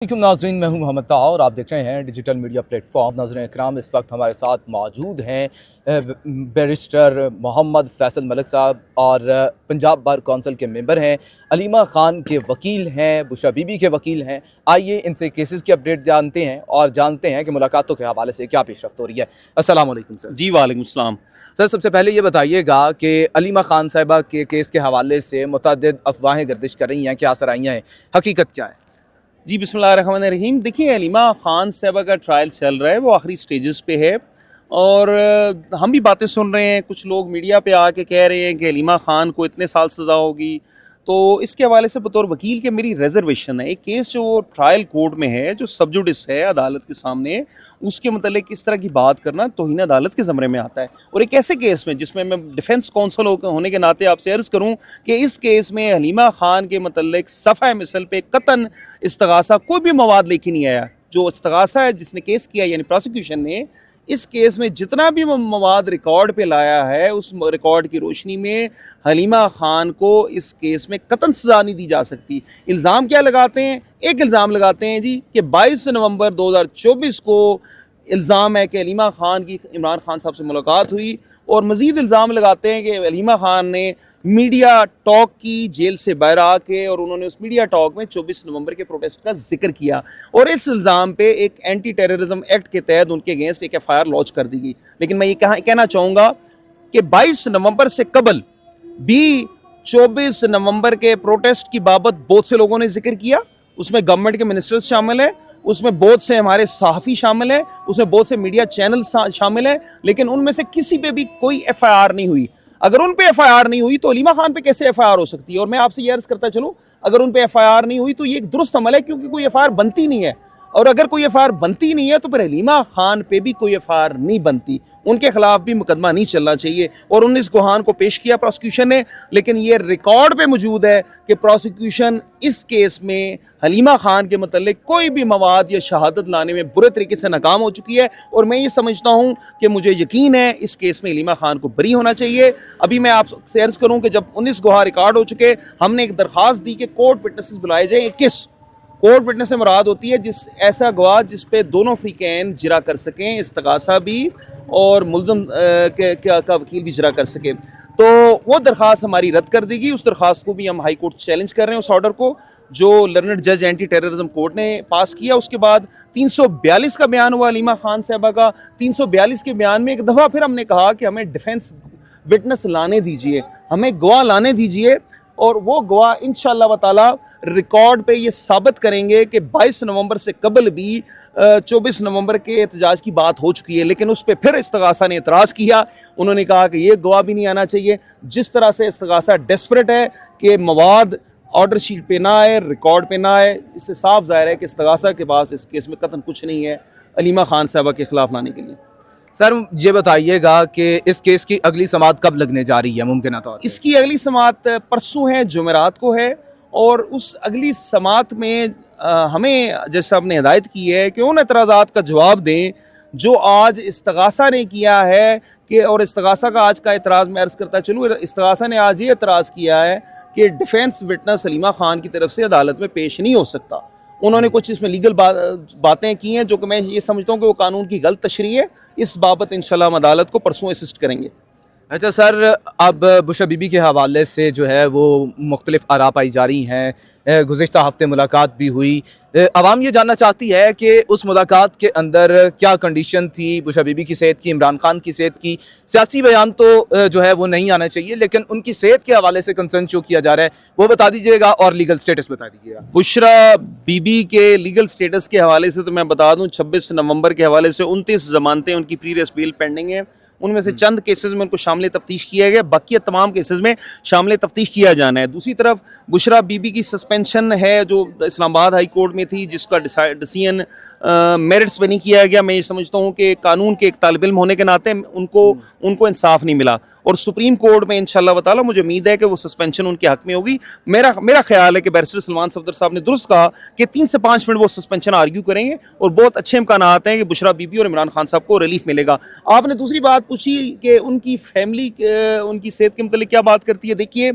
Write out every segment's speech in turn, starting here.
वालेकुम नाज़रीन, मैं हूं मोहम्मद ताहा और आप देख रहे हैं डिजिटल मीडिया प्लेटफॉर्म। नाज़रीन इकराम, इस वक्त हमारे साथ मौजूद हैं बैरिस्टर मोहम्मद फैसल मलिक साहब और पंजाब बार कौंसिल के मेंबर हैं, अलीमा ख़ान के वकील हैं, बुशरा बीबी के वकील हैं। आइए इनसे केसेस की अपडेट जानते हैं और जानते हैं कि मुलाकातों के हवाले से क्या पेशरफ्त हो रही है। अस्सलाम वालेकुम सर। जी वालेकुम सलाम। सर, सबसे पहले ये बताइएगा कि अलीमा ख़ान साहिबा के केस के हवाले से मुतअद्दिद अफवाहें गर्दिश कर रही हैं, क्या सराहियाँ हैं, हकीकत क्या है? जी बिस्मिल्लाहिर्रहमानिर्रहीम। देखिए, अलीमा ख़ान साहिबा का ट्रायल चल रहा है, वो आखिरी स्टेजेस पे है और हम भी बातें सुन रहे हैं। कुछ लोग मीडिया पे आके कह रहे हैं कि अलीमा ख़ान को इतने साल सज़ा होगी। तो इसके हवाले से बतौर वकील के मेरी रिजर्वेशन है। एक केस जो ट्रायल कोर्ट में है, जो सब जुडिस है अदालत के सामने, उसके मतलब इस तरह की बात करना तौहीन अदालत के ज़मरे में आता है। और एक ऐसे केस में जिसमें मैं डिफेंस काउंसिल होने के नाते आपसे अर्ज़ करूं कि इस केस में अलीमा ख़ान के मतलब सफ़ा मिसल पे कतन इस्तगासा कोई भी मवाद लेके नहीं आया। जो इस्तगासा है जिसने केस किया, यानी प्रोसिक्यूशन ने इस केस में जितना भी मवाद रिकॉर्ड पे लाया है, उस रिकॉर्ड की रोशनी में हलीमा ख़ान को इस केस में कतन सज़ा नहीं दी जा सकती। इल्ज़ाम क्या लगाते हैं? एक इल्ज़ाम लगाते हैं जी कि 22 नवंबर 2024 को इल्ज़ाम है कि अलीमा ख़ान की इमरान ख़ान साहब से मुलाकात हुई और मज़ीद इल्ज़ाम लगाते हैं कि अलीमा ख़ान ने मीडिया टॉक की जेल से बाहर आके, और उन्होंने उस मीडिया टॉक में 24 नवंबर के प्रोटेस्ट का जिक्र किया और इस इल्ज़ाम पे एक एंटी टेररिज्म एक्ट के तहत उनके अगेंस्ट एक FIR लॉन्च कर दी गई। लेकिन मैं ये कहना चाहूँगा कि 22 नवंबर से कबल भी 24 नवंबर के प्रोटेस्ट की बाबत बहुत से लोगों ने जिक्र किया। उसमें गवर्नमेंट के मिनिस्टर्स शामिल हैं, उसमें बहुत से हमारे सहाफ़ी शामिल हैं, उसमें बहुत से मीडिया चैनल शामिल हैं, लेकिन उनमें से किसी पे भी कोई FIR नहीं हुई। अगर उन पे FIR नहीं हुई तो अलीमा ख़ान पे कैसे FIR हो सकती है? और मैं आपसे ये अर्ज़ करता चलूँ, अगर उन पे FIR नहीं हुई तो ये एक दुरुस्त अमल है, क्योंकि कोई FIR बनती नहीं है। और अगर कोई FIR बनती नहीं है तो फिर अलीमा ख़ान पे भी कोई FIR नहीं बनती, उनके खिलाफ भी मुकदमा नहीं चलना चाहिए। और 19 गुहान को पेश किया प्रोसिक्यूशन ने, लेकिन ये रिकॉर्ड पे मौजूद है कि प्रोसिक्यूशन इस केस में हलीमा ख़ान के मतलब कोई भी मवाद या शहादत लाने में बुरे तरीके से नाकाम हो चुकी है। और मैं ये समझता हूँ कि मुझे यकीन है इस केस में हलीमा ख़ान को बरी होना चाहिए। अभी मैं आपसे अर्ज़ करूँ कि जब 19 गुहा रिकॉर्ड हो चुके, हमने एक दरख्वास्त दी कि कोर्ट विटनेसेस बुलाए जाए। 21 कोर्ट विटनेस से मुराद होती है जिस ऐसा गवाह जिस पे दोनों फ़रीक़ैन जिरा कर सकें, इस्तगासा भी और मुल्ज़म का वकील भी जिरा कर सके। तो वो दरख्वास्त हमारी रद्द कर दी गई। उस दरख्वास्त को भी हम हाई कोर्ट चैलेंज कर रहे हैं, उस ऑर्डर को जो लर्नड जज एंटी टेररिज्म कोर्ट ने पास किया। उसके बाद 342 का बयान हुआ अलीमा ख़ान साहिबा का। 342 के बयान में एक दफ़ा फिर हमने कहा कि हमें डिफेंस विटनेस लाने दीजिए, हमें गवाह लाने दीजिए, और वो गवाह इंशाअल्लाह ताला रिकॉर्ड पे ये साबित करेंगे कि 22 नवंबर से कबल भी 24 नवंबर के एहतजाज की बात हो चुकी है। लेकिन उस पर फिर इस्तगासा ने एतराज़ किया। उन्होंने कहा कि ये गवाह भी नहीं आना चाहिए। जिस तरह से इस्तगासा डेस्परेट है कि मवाद ऑर्डर शीट पे ना आए, रिकॉर्ड पे ना आए, इससे साफ ज़ाहिर है कि इस्तगासा के पास इस केस में कतन कुछ नहीं है अलीमा ख़ान साहिबा के ख़िलाफ़ लाने के लिए। सर, ये बताइएगा कि इस केस की अगली समाअत कब लगने जा रही है मुमकिन तौर पे? इसकी अगली समाअत परसों है, जुमेरात को है। और उस अगली समाअत में हमें जैसा आपने हिदायत की है कि उन एतराज़ात का जवाब दें जो आज इस्तगासा ने किया है कि, और इस्तगासा का आज का एतराज़ मैं अर्ज़ करता चलूँ, इस्तगासा ने आज ये एतराज़ किया है कि डिफेंस विटनेस अलीमा ख़ान की तरफ से अदालत में पेश नहीं हो सकता। उन्होंने कुछ इसमें लीगल बातें की हैं जो कि मैं ये समझता हूँ कि वो कानून की गलत तशरीह है। इस बाबत इंशाल्लाह हम अदालत को परसों असिस्ट करेंगे। अच्छा सर, अब बुशरा बीबी के हवाले से जो है वो मुख्तलिफ आरा पाई जा रही हैं। गुज़िश्ता हफ्ते मुलाकात भी हुई। आवाम ये जानना चाहती है कि उस मुलाकात के अंदर क्या कंडीशन थी बुशरा बीबी की सेहत की, इमरान खान की सेहत की। सियासी बयान तो जो है वो नहीं आना चाहिए, लेकिन उनकी सेहत के हवाले से कंसर्न शो किया जा रहा है, वो बता दीजिएगा और लीगल स्टेटस बता दीजिएगा। बुशरा बीबी के लीगल स्टेटस के हवाले से तो मैं बता दूं, 26 नवंबर के हवाले से 29 जमानतें उनकी प्रीवियस बेल पेंडिंग है। उनमें से चंद केसेस में उनको शामिल तफ्तीश किया गया, बाकी तमाम केसेस में शामिल तफ्तीश किया जाना है। दूसरी तरफ बुशरा बीबी की सस्पेंशन है जो इस्लामाबाद हाई कोर्ट में थी, जिसका डिसीजन मेरिट्स पे नहीं किया गया। मैं ये समझता हूँ कि कानून के एक तालिब इल्म होने के नाते उनको इंसाफ नहीं मिला, और सुप्रीम कोर्ट में इंशाअल्लाह ताला मुझे उम्मीद है कि वो सस्पेंशन उनके हक में होगी। मेरा ख्याल है कि बैरिस्टर सलमान सफदर साहब ने दुरुस्त कहा कि 3 से 5 मिनट वो सस्पेंशन आर्ग्यू करेंगे और बहुत अच्छे इम्कान हैं कि बुशरा बीबी और इमरान खान साहब को रिलीफ मिलेगा। आपने दूसरी बात पूछी कि उनकी फैमिली उनकी सेहत के मतलब क्या बात करती है। देखिए,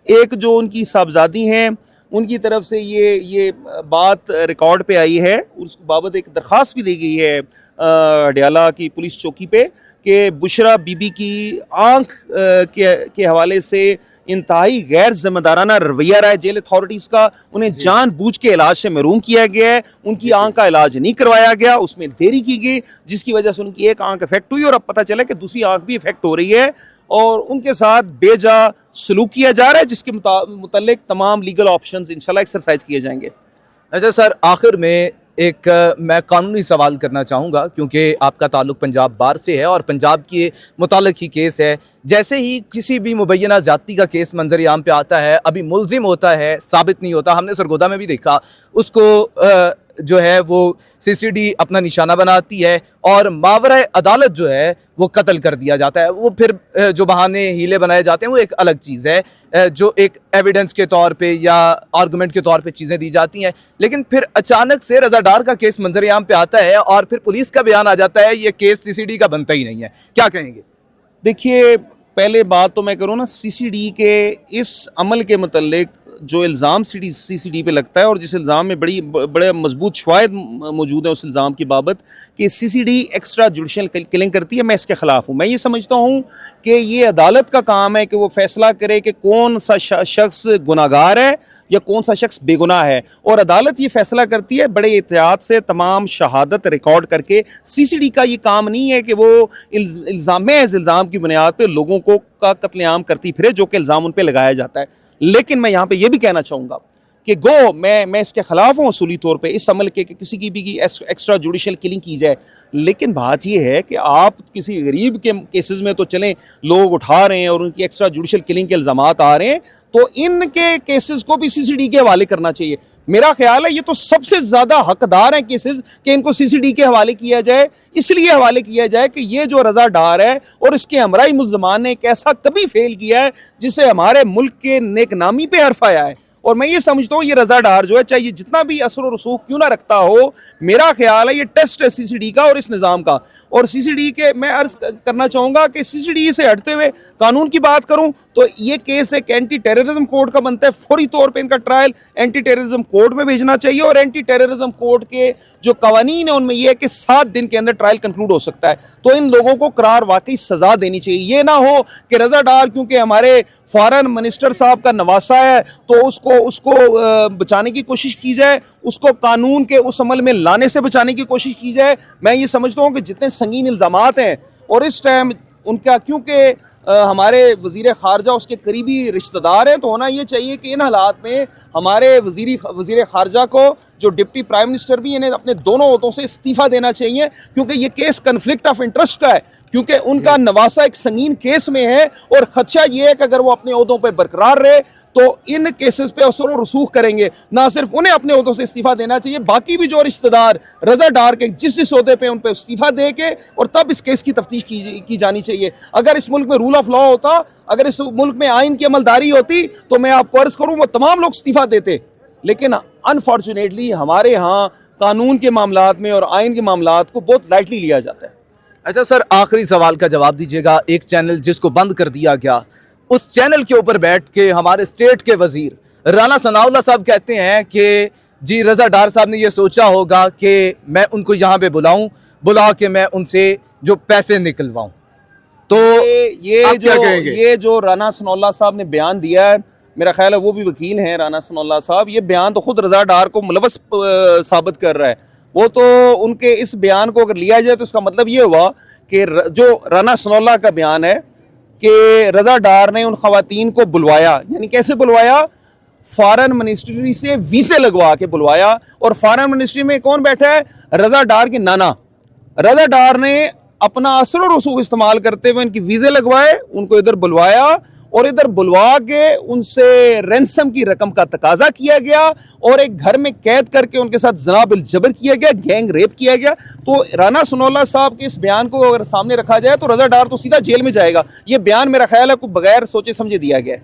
एक जो उनकी साहबजादी हैं उनकी तरफ से ये बात रिकॉर्ड पे आई है, उस बाबत एक दरख्वास्त भी दी गई है अडयाला की पुलिस चौकी पे कि बुशरा बीबी की आंख के हवाले से इंतहाई गैर जिम्मेदाराना रवैया रहा है जेल अथॉरिटीज़ का। उन्हें जानबूझ के इलाज से महरूम किया गया है, उनकी आंख का इलाज नहीं करवाया गया, उसमें देरी की गई, जिसकी वजह से उनकी एक आंख इफेक्ट हुई और अब पता चला कि दूसरी आंख भी इफेक्ट हो रही है और उनके साथ बेजा सलूक किया जा रहा है, जिसके मुतालिक तमाम लीगल ऑप्शंस इंशाल्लाह एक्सरसाइज किए जाएंगे। अच्छा सर, आखिर में एक मैं कानूनी सवाल करना चाहूँगा, क्योंकि आपका ताल्लुक़ पंजाब बार से है और पंजाब के मुतालिक ही केस है। जैसे ही किसी भी मुबैना ज़्यादती का केस मंजर आम पे आता है, अभी मुल्ज़िम होता है, साबित नहीं होता। हमने सरगोदा में भी देखा, उसको जो है वो सीसीडी अपना निशाना बनाती है और मावरा अदालत जो है वो कत्ल कर दिया जाता है। वो फिर जो बहाने हीले बनाए जाते हैं वो एक अलग चीज़ है, जो एक एविडेंस के तौर पे या आर्गूमेंट के तौर पे चीज़ें दी जाती हैं। लेकिन फिर अचानक से रज़ा डार का केस मंजर आम पे आता है और फिर पुलिस का बयान आ जाता है ये केस सीसीडी का बनता ही नहीं है। क्या कहेंगे? देखिए, पहले बात तो मैं करूँ ना, सीसीडी के इस अमल के मुतल्लिक जो इल्ज़ाम सीसीडी पे लगता है और जिस इल्ज़ाम में बड़े मजबूत शवाहिद मौजूद है उस इल्ज़ाम की बाबत कि सीसीडी एक्स्ट्रा जुडिशल किलिंग करती है, मैं इसके ख़िलाफ़ हूँ। मैं ये समझता हूँ कि ये अदालत का काम है कि वो फैसला करे कि कौन सा शख्स गुनाहगार है या कौन सा शख्स बेगुनाह है, और अदालत ये फैसला करती है बड़े एहतियात से, तमाम शहादत रिकॉर्ड करके। सीसीडी का ये काम नहीं है कि वो इल्ज़ाम की बुनियाद पर लोगों को का कत्लेआम करती फिरे, जो कि इल्ज़ाम उन पर लगाया जाता है। लेकिन मैं यहाँ पे ये भी कहना चाहूँगा कि मैं इसके खिलाफ हूँ असूली तौर पे इस अमल के कि किसी की भी एक्स्ट्रा जुडिशल किलिंग की जाए। लेकिन बात ये है कि आप किसी गरीब के केसेस में तो चलें, लोग उठा रहे हैं और उनकी एक्स्ट्रा जुडिशल किलिंग के इल्ज़ामात आ रहे हैं, तो इनके केसेस को भी सीसीडी के हवाले करना चाहिए। मेरा ख्याल है ये तो सबसे ज़्यादा हकदार हैं केसेस कि इनको सीसीडी के हवाले किया जाए। इसलिए हवाले किया जाए कि ये जो रज़ा डार है और इसके हमराई मुल्ज़मान ने एक ऐसा कभी फेल किया है जिससे हमारे मुल्क के नेकनामी पे हर्फ आया है। और मैं ये समझता हूँ ये रज़ा डार जो है, चाहे ये जितना भी असर और रसूख क्यों ना रखता हो, मेरा ख्याल है ये टेस्ट है सीसीडी का और इस निज़ाम का। और सीसीडी के मैं अर्ज करना चाहूँगा कि सीसीडी से हटते हुए कानून की बात करूँ तो ये केस एक एंटी टेररिज्म कोर्ट का बनता है। फौरी तौर पे इनका ट्रायल एंटी टेररिज्म कोर्ट में भेजना चाहिए और एंटी टेररिज्म कोर्ट के जो कवानीन है उनमें यह है कि 7 दिन के अंदर ट्रायल कंक्लूड हो सकता है। तो इन लोगों को करार वाकई सज़ा देनी चाहिए। ये ना हो कि रज़ा डार क्योंकि हमारे फॉरेन मिनिस्टर साहब का नवासा है तो उसको बचाने की कोशिश की जाए, उसको कानून के उस अमल में लाने से बचाने की कोशिश की जाए। मैं ये समझता हूँ कि जितने संगीन इल्ज़ामात हैं और इस टाइम उनका, क्योंकि हमारे वज़ीर ख़ारजा उसके करीबी रिश्तेदार हैं, तो होना ये चाहिए कि इन हालात में हमारे वज़ीर ख़ारजा को, जो डिप्टी प्राइम मिनिस्टर भी, इन्हें अपने दोनों ओहदों से इस्तीफ़ा देना चाहिए, क्योंकि ये केस कन्फ्लिक्ट ऑफ इंटरेस्ट का है, क्योंकि उनका नवासा एक संगीन केस में है और ख़दशा ये है कि अगर वो अपने ओहदों पर बरकरार रहे तो इन केसेस पे असर और रसूख करेंगे। ना सिर्फ उन्हें अपने ओहदों से इस्तीफ़ा देना चाहिए, बाकी भी जो रिश्तेदार रज़ा डार के जिस ओहदे पे उन पे इस्तीफ़ा दे के और तब इस केस की तफ्तीश की जानी चाहिए। अगर इस मुल्क में रूल ऑफ लॉ होता, अगर इस मुल्क में आइन की अमलदारी होती, तो मैं आपको अर्ज़ करूँ वो तमाम लोग इस्तीफ़ा देते। लेकिन अनफॉर्चुनेटली हमारे यहाँ कानून के मामलात में और आइन के मामलात को बहुत लाइटली लिया जाता है। अच्छा सर, आखिरी सवाल का जवाब दीजिएगा। एक चैनल जिसको बंद कर दिया गया, उस चैनल के ऊपर बैठ के हमारे स्टेट के वजीर राना सनाउल्लाह साहब कहते हैं कि जी रज़ा डार साहब ने ये सोचा होगा कि मैं उनको यहाँ पे बुला के मैं उनसे जो पैसे निकलवाऊं। तो ये जो राना सनाउल्लाह साहब ने बयान दिया है, मेरा ख्याल है वो भी वकील हैं राना सनाउल्लाह साहब, ये बयान तो खुद रज़ा डार को मुलवस साबित कर रहा है। वो तो उनके इस बयान को अगर लिया जाए तो इसका मतलब ये हुआ कि जो राना सनाउल्लाह का बयान है कि रज़ा डार ने उन ख़वातीन को बुलवाया, यानी कैसे बुलवाया, फॉरेन मिनिस्ट्री से वीज़े लगवा के बुलवाया। और फॉरेन मिनिस्ट्री में कौन बैठा है? रज़ा डार के नाना। रज़ा डार ने अपना असर और रसूख इस्तेमाल करते हुए उनकी वीज़े लगवाए, उनको इधर बुलवाया और इधर बुलवा के उनसे रैंसम की रकम का तकाजा किया गया और एक घर में कैद करके उनके साथ जना बिल जबर किया गया, गैंग रेप किया गया। तो राना सनाउल्लाह साहब के इस बयान को अगर सामने रखा जाए तो रज़ा डार तो सीधा जेल में जाएगा। ये बयान मेरा ख्याल है को बगैर सोचे समझे दिया गया है।